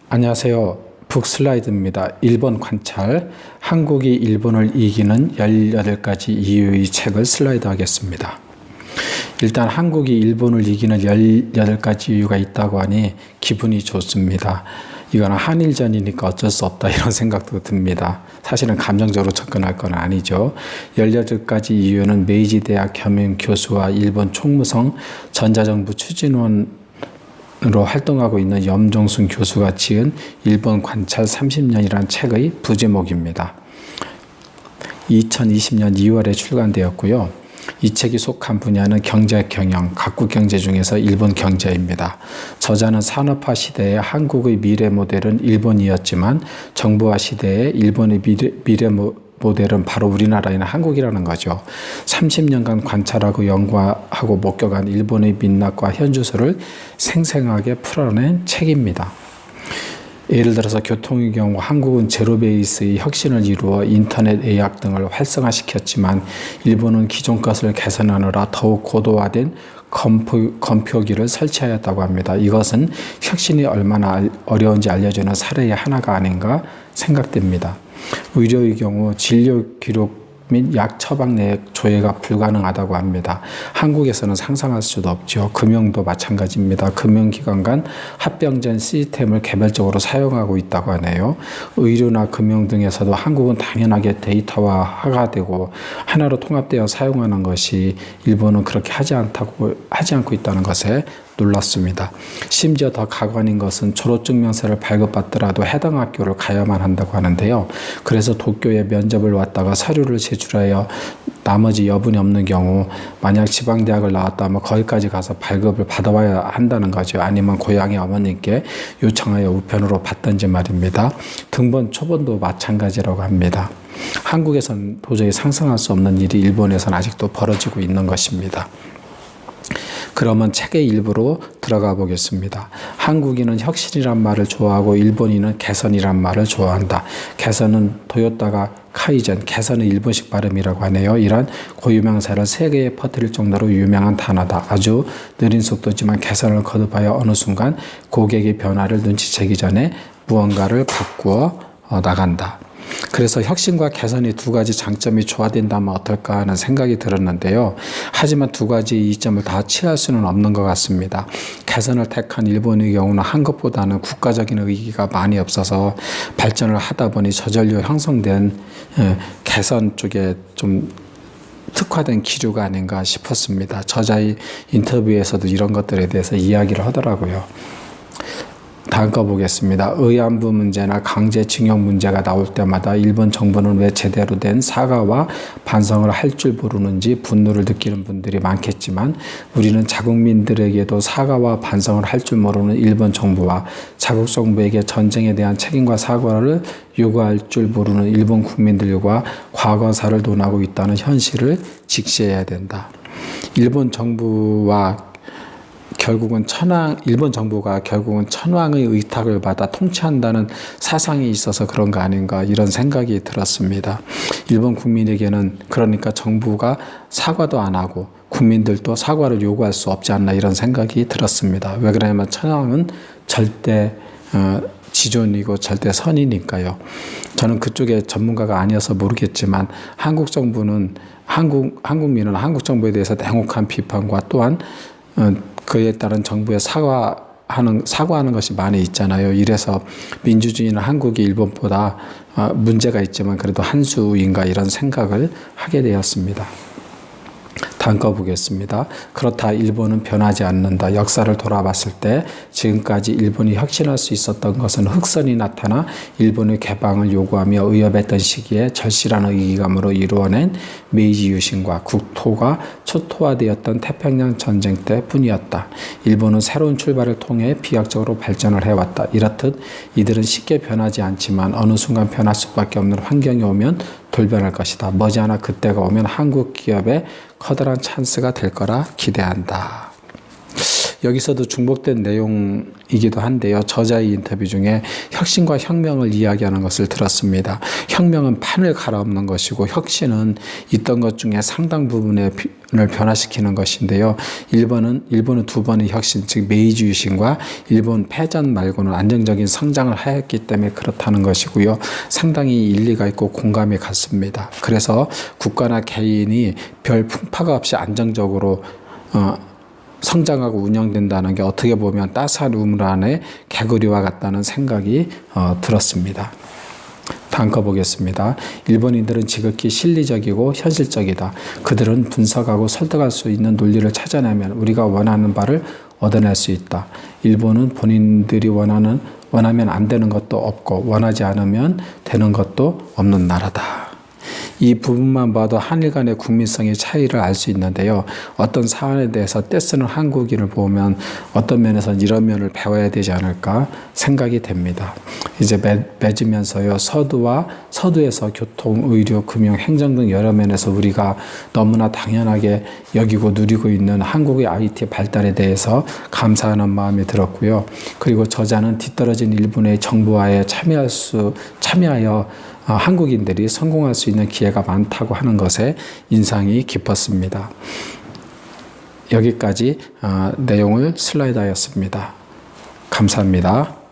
안녕하세요. 북슬라이드입니다. 일본 관찰, 한국이 일본을 이기는 18가지 이유의 책을 슬라이드 하겠습니다. 일단 한국이 일본을 이기는 18가지 이유가 있다고 하니 기분이 좋습니다. 이거는 한일전이니까 어쩔 수 없다 이런 생각도 듭니다. 사실은 감정적으로 접근할 건 아니죠. 18가지 이유는 메이지대학 겸임 교수와 일본 총무성 전자정부 추진원 으로 활동하고 있는 염종순 교수가 지은 일본 관찰 30년이라는 책의 부제목입니다. 2020년 2월에 출간되었고요. 이 책이 속한 분야는 경제경영, 각국 경제 중에서 일본 경제입니다. 저자는 산업화 시대의 한국의 미래 모델은 일본이었지만 정부화 시대의 일본의 미래 모델은 바로 우리나라인 한국이라는 거죠. 30년간 관찰하고 연구하고 목격한 일본의 민낯과 현주소를 생생하게 풀어낸 책입니다. 예를 들어서 교통의 경우 한국은 제로 베이스의 혁신을 이루어 인터넷 예약 등을 활성화시켰지만 일본은 기존 것을 개선하느라 더욱 고도화된 검표기를 설치하였다고 합니다. 이것은 혁신이 얼마나 어려운지 알려주는 사례의 하나가 아닌가 생각됩니다. 의료의 경우 진료 기록 및 약 처방 내역 조회가 불가능하다고 합니다. 한국에서는 상상할 수도 없죠. 금융도 마찬가지입니다. 금융기관 간 합병전 시스템을 개별적으로 사용하고 있다고 하네요. 의료나 금융 등에서도 한국은 당연하게 데이터화가 되고 하나로 통합되어 사용하는 것이 일본은 그렇게 하지 않고 있다는 것에 놀랐습니다. 심지어 더 가관인 것은 졸업증명서를 발급받더라도 해당 학교를 가야만 한다고 하는데요. 그래서 도쿄에 면접을 왔다가 서류를 제출하여 나머지 여분이 없는 경우 만약 지방대학을 나왔다면 거기까지 가서 발급을 받아와야 한다는 거죠. 아니면 고향의 어머님께 요청하여 우편으로 받든지 말입니다. 등본, 초본도 마찬가지라고 합니다. 한국에서는 도저히 상상할 수 없는 일이 일본에서는 아직도 벌어지고 있는 것입니다. 그러면 책의 일부로 들어가 보겠습니다. 한국인은 혁신이란 말을 좋아하고 일본인은 개선이란 말을 좋아한다. 개선은 토요타가 카이젠, 개선은 일본식 발음이라고 하네요. 이런 고유명사를 세계에 퍼뜨릴 정도로 유명한 단어다. 아주 느린 속도지만 개선을 거듭하여 어느 순간 고객의 변화를 눈치채기 전에 무언가를 바꾸어 나간다. 그래서 혁신과 개선이 두 가지 장점이 조화된다면 어떨까 하는 생각이 들었는데요. 하지만 두 가지 이점을 다 취할 수는 없는 것 같습니다. 개선을 택한 일본의 경우는 한국보다는 국가적인 의기가 많이 없어서 발전을 하다 보니 저절로 형성된 개선 쪽에 좀 특화된 기류가 아닌가 싶었습니다. 저자의 인터뷰에서도 이런 것들에 대해서 이야기를 하더라고요. 다음 거 보겠습니다. 의안부 문제나 강제징용 문제가 나올 때마다 일본 정부는 왜 제대로 된 사과와 반성을 할 줄 모르는지 분노를 느끼는 분들이 많겠지만 우리는 자국민들에게도 사과와 반성을 할 줄 모르는 일본 정부와 자국 정부에게 전쟁에 대한 책임과 사과를 요구할 줄 모르는 일본 국민들과 과거사를 논하고 있다는 현실을 직시해야 된다. 일본 정부가 결국은 천황의 의탁을 받아 통치한다는 사상이 있어서 그런 거 아닌가 이런 생각이 들었습니다. 일본 국민에게는 그러니까 정부가 사과도 안 하고 국민들도 사과를 요구할 수 없지 않나 이런 생각이 들었습니다. 왜 그러냐면 천황은 절대 지존이고 절대 선이니까요. 저는 그쪽에 전문가가 아니어서 모르겠지만 한국 정부는 한국민은 한국 정부에 대해서 냉혹한 비판과 또한 그에 따른 정부의 사과하는 것이 많이 있잖아요. 이래서 민주주의는 한국이 일본보다 문제가 있지만 그래도 한 수인가 이런 생각을 하게 되었습니다. 다음 거 보겠습니다. 그렇다 일본은 변하지 않는다. 역사를 돌아봤을 때 지금까지 일본이 혁신할 수 있었던 것은 흑선이 나타나 일본의 개방을 요구하며 의협했던 시기에 절실한 의기감으로 이루어낸 메이지 유신과 국토가 초토화되었던 태평양 전쟁 때뿐이었다. 일본은 새로운 출발을 통해 비약적으로 발전을 해왔다. 이렇듯 이들은 쉽게 변하지 않지만 어느 순간 변할 수밖에 없는 환경이 오면 돌변할 것이다. 머지않아 그때가 오면 한국 기업의 커다란 찬스가 될 거라 기대한다. 여기서도 중복된 내용이기도 한데요. 저자의 인터뷰 중에 혁신과 혁명을 이야기하는 것을 들었습니다. 혁명은 판을 갈아엎는 것이고 혁신은 있던 것 중에 상당 부분을 변화시키는 것인데요. 일본은 두 번의 혁신, 즉 메이지 유신과 일본 패전 말고는 안정적인 성장을 하였기 때문에 그렇다는 것이고요. 상당히 일리가 있고 공감이 갔습니다. 그래서 국가나 개인이 별 풍파가 없이 안정적으로 성장하고 운영된다는 게 어떻게 보면 따스한 우물 안에 개구리와 같다는 생각이 들었습니다. 다음 거 보겠습니다. 일본인들은 지극히 실리적이고 현실적이다. 그들은 분석하고 설득할 수 있는 논리를 찾아내면 우리가 원하는 바를 얻어낼 수 있다. 일본은 본인들이 원하면 안 되는 것도 없고 원하지 않으면 되는 것도 없는 나라다. 이 부분만 봐도 한일 간의 국민성의 차이를 알 수 있는데요. 어떤 사안에 대해서 떼쓰는 한국인을 보면 어떤 면에서는 이런 면을 배워야 되지 않을까 생각이 됩니다. 이제 맺으면서요. 서두에서 교통, 의료, 금융, 행정 등 여러 면에서 우리가 너무나 당연하게 여기고 누리고 있는 한국의 IT 발달에 대해서 감사하는 마음이 들었고요. 그리고 저자는 뒤떨어진 일본의 정부화에 참여하여 한국인들이 성공할 수 있는 기회가 많다고 하는 것에 인상이 깊었습니다. 여기까지 내용을 슬라이드하였습니다. 감사합니다.